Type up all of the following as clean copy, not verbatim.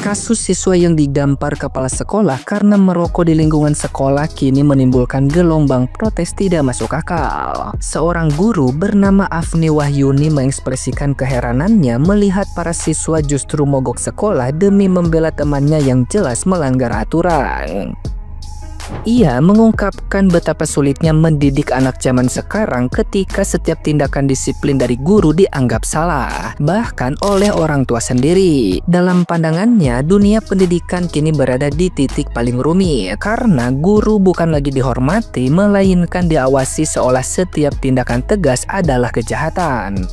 Kasus siswa yang digampar kepala sekolah karena merokok di lingkungan sekolah kini menimbulkan gelombang protes tidak masuk akal. Seorang guru bernama Afni Wahyuni mengekspresikan keheranannya melihat para siswa justru mogok sekolah demi membela temannya yang jelas melanggar aturan. Ia mengungkapkan betapa sulitnya mendidik anak zaman sekarang ketika setiap tindakan disiplin dari guru dianggap salah, bahkan oleh orang tua sendiri. Dalam pandangannya, dunia pendidikan kini berada di titik paling rumit karena guru bukan lagi dihormati, melainkan diawasi seolah setiap tindakan tegas adalah kejahatan.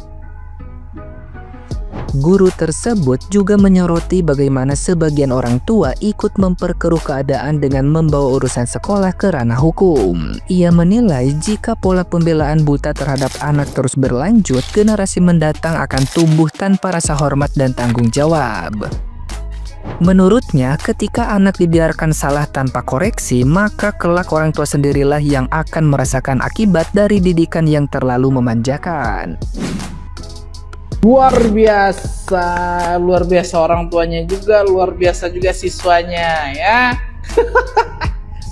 Guru tersebut juga menyoroti bagaimana sebagian orang tua ikut memperkeruh keadaan dengan membawa urusan sekolah ke ranah hukum. Ia menilai jika pola pembelaan buta terhadap anak terus berlanjut, generasi mendatang akan tumbuh tanpa rasa hormat dan tanggung jawab. Menurutnya, ketika anak dibiarkan salah tanpa koreksi, maka kelak orang tua sendirilah yang akan merasakan akibat dari didikan yang terlalu memanjakan. Luar biasa orang tuanya juga, luar biasa juga siswanya ya.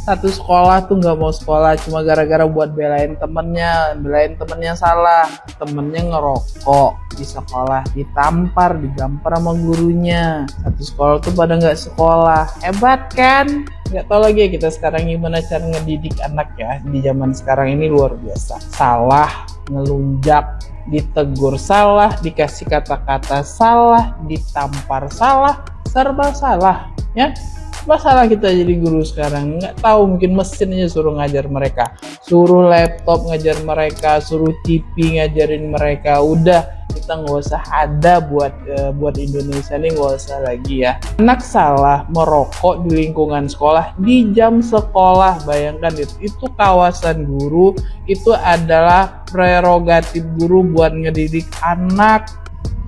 Satu sekolah tuh nggak mau sekolah cuma gara-gara buat belain temennya salah, temennya ngerokok di sekolah, ditampar, digampar sama gurunya. Satu sekolah tuh pada nggak sekolah, hebat kan? Nggak tahu lagi ya kita sekarang gimana cara ngedidik anak ya di zaman sekarang ini, luar biasa. Salah, ngelunjak, ditegur salah, dikasih kata-kata salah, ditampar salah, serba salah ya. Masalah kita jadi guru sekarang, nggak tahu, mungkin mesinnya suruh ngajar mereka, suruh laptop ngajar mereka, suruh TV ngajarin mereka. Udah, kita nggak usah ada buat Indonesia ini, nggak usah lagi ya. Anak salah merokok di lingkungan sekolah, di jam sekolah, bayangkan itu kawasan guru, itu adalah prerogatif guru buat ngedidik anak.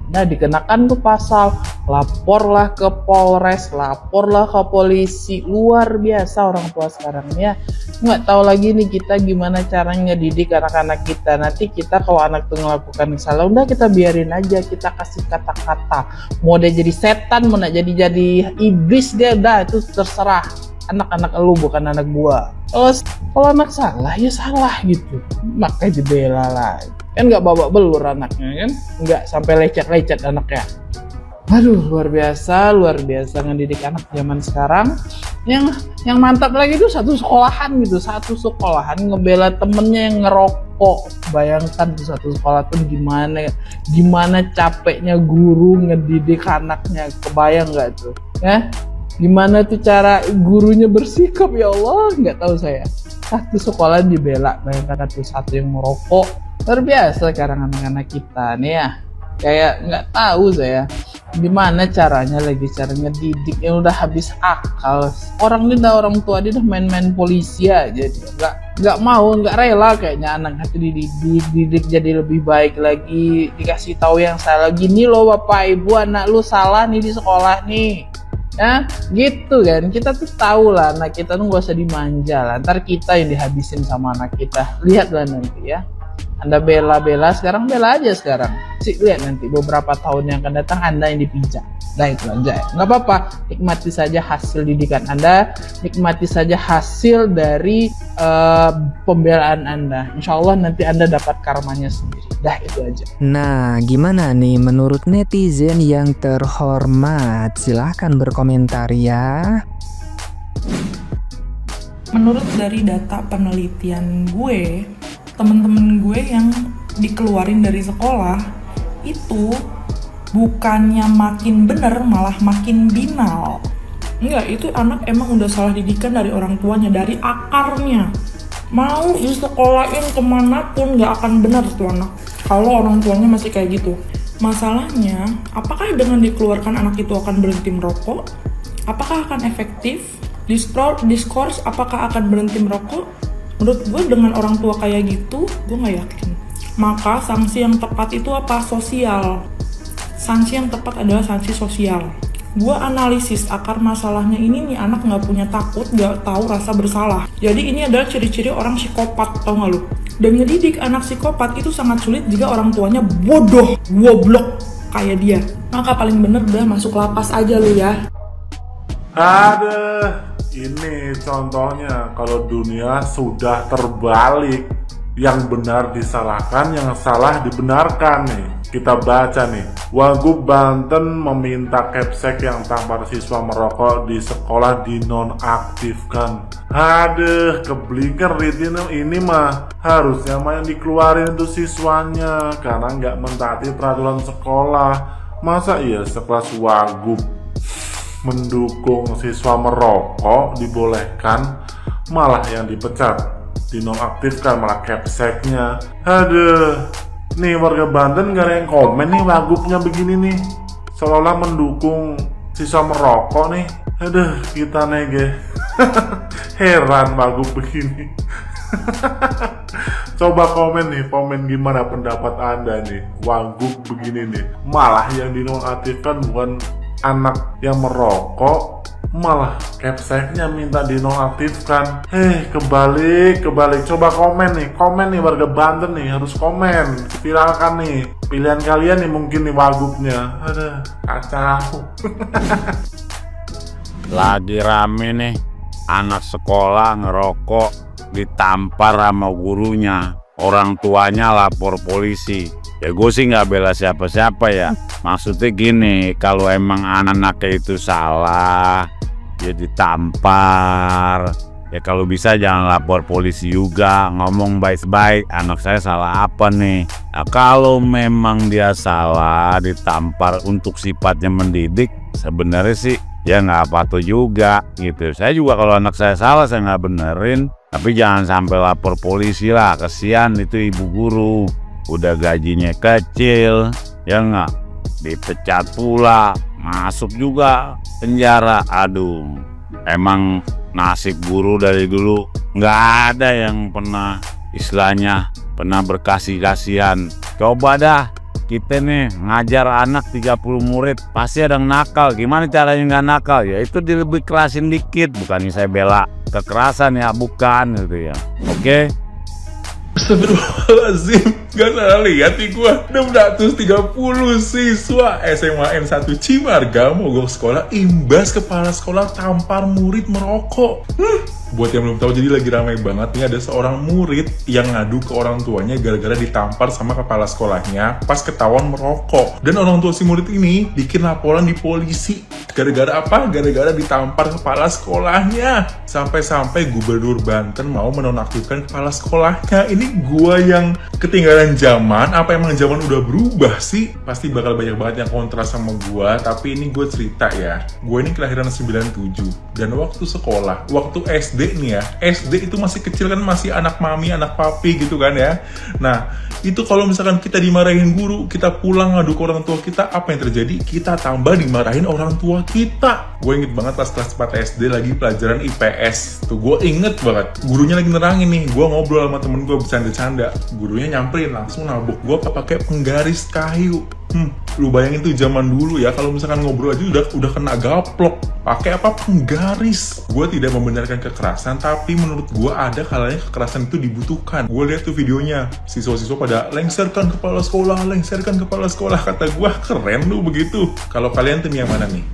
Nah, dikenakan tuh pasal, laporlah ke Polres, laporlah ke polisi. Luar biasa orang tua sekarang ya. Nggak tahu lagi nih kita gimana caranya ngedidik anak-anak kita. Nanti kita kalau anak tuh melakukan salah, udah kita biarin aja, kita kasih kata-kata. Mau dia jadi setan, mau jadi iblis, dia udah itu terserah. Anak-anak elu bukan anak gua. Kalau anak salah ya salah gitu, makanya dibela lah. Kan nggak babak belur anaknya kan, nggak sampai lecet-lecet anaknya. Aduh, luar biasa ngedidik anak zaman sekarang. Yang mantap lagi tuh satu sekolahan ngebela temennya yang ngerokok. Bayangkan tuh satu sekolah tuh gimana capeknya guru ngedidik anaknya, kebayang nggak tuh ya? Gimana tuh cara gurunya bersikap, ya Allah, nggak tahu saya. Satu sekolah dibela, bayangkan tuh satu yang merokok. Luar biasa sekarang anak-anak kita nih ya. Kayak nggak tahu saya gimana caranya didik yang udah habis akal. Orang tua dia udah main-main polisi aja, nggak rela kayaknya anak hati dididik jadi lebih baik lagi, dikasih tahu yang salah. Gini loh bapak ibu, anak lu salah nih di sekolah nih ya, gitu kan. Kita tuh tahu lah anak kita tuh nggak usah dimanja lah, ntar kita yang dihabisin sama anak kita. Lihatlah nanti ya, Anda bela sekarang, bela aja sekarang sih, lihat nanti beberapa tahun yang akan datang Anda yang dipijak. Nah itu aja, nggak apa-apa, nikmati saja hasil didikan Anda, nikmati saja hasil dari pembelaan Anda. Insya Allah nanti Anda dapat karmanya sendiri. Dah, itu aja. Nah, gimana nih menurut netizen yang terhormat? Silahkan berkomentar ya. Menurut dari data penelitian gue, temen-temen gue yang dikeluarin dari sekolah itu bukannya makin bener, malah makin binal. Enggak, itu anak emang udah salah didikan dari orang tuanya, dari akarnya. Mau disekolahin kemanapun gak akan benar tuh anak kalau orang tuanya masih kayak gitu. Masalahnya, apakah dengan dikeluarkan anak itu akan berhenti merokok? Apakah akan efektif? Diskurs apakah akan berhenti merokok? Menurut gue dengan orang tua kayak gitu, gue gak yakin. Maka sanksi yang tepat itu apa? Sosial. Sanksi yang tepat adalah sanksi sosial. Gue analisis akar masalahnya ini nih, anak gak punya takut, gak tahu rasa bersalah. Jadi ini adalah ciri-ciri orang psikopat, tau gak lu? Dan ngedidik anak psikopat itu sangat sulit jika orang tuanya bodoh, goblok kayak dia. Maka paling bener udah masuk lapas aja lu ya. Aduh, ini contohnya kalau dunia sudah terbalik. Yang benar disalahkan, yang salah dibenarkan nih. Kita baca nih, Wagub Banten meminta Kepsek yang tampar siswa merokok di sekolah dinonaktifkan. Aduh, keblinger ini mah harusnya mah yang dikeluarin itu siswanya karena nggak mentaati peraturan sekolah. Masa iya sekelas Wagub mendukung siswa merokok dibolehkan, malah yang dipecat, dinonaktifkan malah Kepseknya. Aduh, nih warga Banten gak ada yang komen nih Wagubnya begini nih, seolah mendukung siswa merokok nih. Aduh, kita nege heran Wagub begini. Coba komen nih, komen gimana pendapat anda nih, Wagub begini nih, malah yang dinonaktifkan bukan anak yang merokok, malah Kepseknya minta dinonaktifkan. Kebalik. Coba komen nih warga Banten nih, harus komen, viralkan nih pilihan kalian nih, mungkin nih Wagubnya. Aduh, kacau. Lagi rame nih, anak sekolah ngerokok ditampar sama gurunya, orang tuanya lapor polisi. Ya gue sih nggak bela siapa-siapa ya, maksudnya gini, kalau emang anak-anaknya itu salah ya ditampar, ya kalau bisa jangan lapor polisi juga, ngomong baik-baik, anak saya salah apa nih. Nah, kalau memang dia salah ditampar untuk sifatnya mendidik, sebenarnya sih ya nggak apa-apa juga gitu. Saya juga kalau anak saya salah saya nggak benerin, tapi jangan sampai lapor polisi lah, kesian itu ibu guru, udah gajinya kecil ya nggak, dipecat pula, masuk juga penjara. Aduh, emang nasib guru dari dulu nggak ada yang pernah istilahnya pernah berkasih kasihan. Coba dah kita nih ngajar anak 30 murid, pasti ada yang nakal. Gimana caranya nggak nakal? Ya itu lebih kerasin dikit. Bukannya saya bela kekerasan ya, bukan gitu ya. Oke? Astagfirullahaladzim, gak salah lihat nih gua. 630 siswa SMA N1 Cimarga mogok sekolah imbas kepala sekolah tampar murid merokok. Buat yang belum tahu, jadi lagi ramai banget nih, ada seorang murid yang ngadu ke orang tuanya gara-gara ditampar sama kepala sekolahnya pas ketahuan merokok. Dan orang tua si murid ini bikin laporan di polisi. Gara-gara apa? Gara-gara ditampar kepala sekolahnya. Sampai-sampai Gubernur Banten mau menonaktifkan kepala sekolahnya. Ini gua yang ketinggalan zaman, apa emang zaman udah berubah sih? Pasti bakal banyak banget yang kontra sama gua, tapi ini gue cerita ya. Gue ini kelahiran 97, dan waktu sekolah, waktu SD nih ya, SD itu masih kecil kan, masih anak mami, anak papi gitu kan ya. Nah, itu kalau misalkan kita dimarahin guru, kita pulang ngadu ke orang tua kita, apa yang terjadi? Kita tambah dimarahin orang tua kita. Gue inget banget pas kelas 4 SD lagi pelajaran IPS. Tuh gue inget banget, gurunya lagi nerangin nih, gue ngobrol sama temen gue bercanda-canda. Gurunya nyamperin, langsung nabok gue pakai penggaris kayu. Lu bayangin tuh zaman dulu ya, kalau misalkan ngobrol aja udah kena gaplok. Pakai apa? Penggaris. Gue tidak membenarkan kekerasan, tapi menurut gue ada kalanya kekerasan itu dibutuhkan. Gue lihat tuh videonya, siswa-siswa pada lengserkan kepala sekolah, lengserkan kepala sekolah. Kata gue, keren lu begitu. Kalau kalian tim yang mana nih?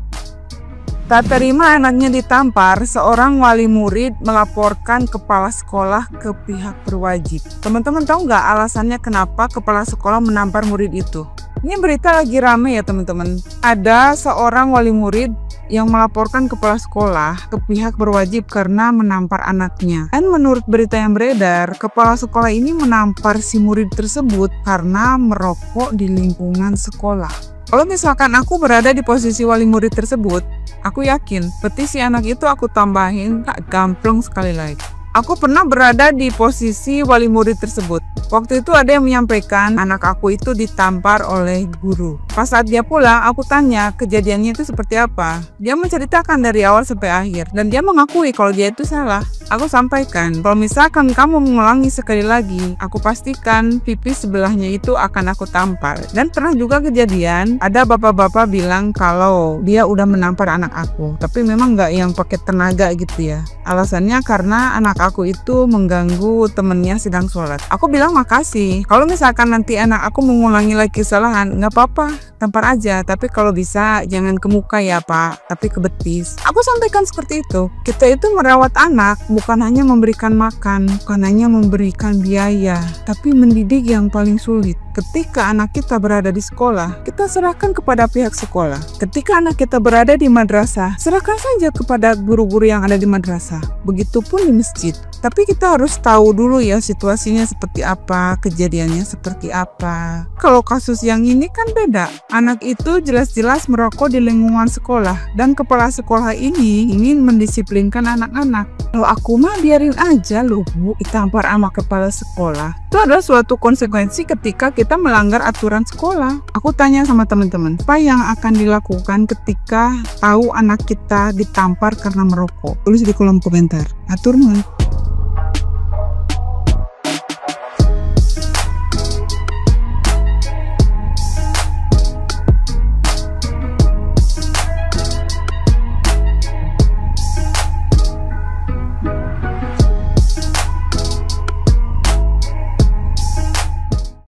Tak terima anaknya ditampar, seorang wali murid melaporkan kepala sekolah ke pihak berwajib. Teman-teman tahu nggak alasannya kenapa kepala sekolah menampar murid itu? Ini berita lagi rame ya teman-teman. Ada seorang wali murid yang melaporkan kepala sekolah ke pihak berwajib karena menampar anaknya. Dan menurut berita yang beredar, kepala sekolah ini menampar si murid tersebut karena merokok di lingkungan sekolah. Kalau misalkan aku berada di posisi wali murid tersebut, aku yakin petisi anak itu aku tambahin tak gamplong sekali lagi. Aku pernah berada di posisi wali murid tersebut. Waktu itu ada yang menyampaikan anak aku itu ditampar oleh guru. Pas saat dia pulang, aku tanya kejadiannya itu seperti apa. Dia menceritakan dari awal sampai akhir, dan dia mengakui kalau dia itu salah. Aku sampaikan, kalau misalkan kamu mengulangi sekali lagi, aku pastikan pipi sebelahnya itu akan aku tampar. Dan pernah juga kejadian, ada bapak-bapak bilang kalau dia udah menampar anak aku, tapi memang nggak yang pakai tenaga gitu ya. Alasannya karena anak anak aku itu mengganggu temennya sedang sholat. Aku bilang makasih. Kalau misalkan nanti anak aku mengulangi lagi kesalahan, nggak apa-apa, tampar aja. Tapi kalau bisa jangan ke muka ya Pak, tapi ke betis. Aku sampaikan seperti itu. Kita itu merawat anak bukan hanya memberikan makan, bukan hanya memberikan biaya, tapi mendidik yang paling sulit. Ketika anak kita berada di sekolah, kita serahkan kepada pihak sekolah. Ketika anak kita berada di madrasah, serahkan saja kepada guru-guru yang ada di madrasah. Begitupun di masjid. Tapi kita harus tahu dulu ya situasinya seperti apa, kejadiannya seperti apa. Kalau kasus yang ini kan beda. Anak itu jelas-jelas merokok di lingkungan sekolah. Dan kepala sekolah ini ingin mendisiplinkan anak-anak. Kalau aku mah biarin aja loh Bu, ditampar sama kepala sekolah. Itu adalah suatu konsekuensi ketika kita melanggar aturan sekolah. Aku tanya sama teman-teman, apa yang akan dilakukan ketika tahu anak kita ditampar karena merokok? Tulis di kolom komentar. Atur nuhun.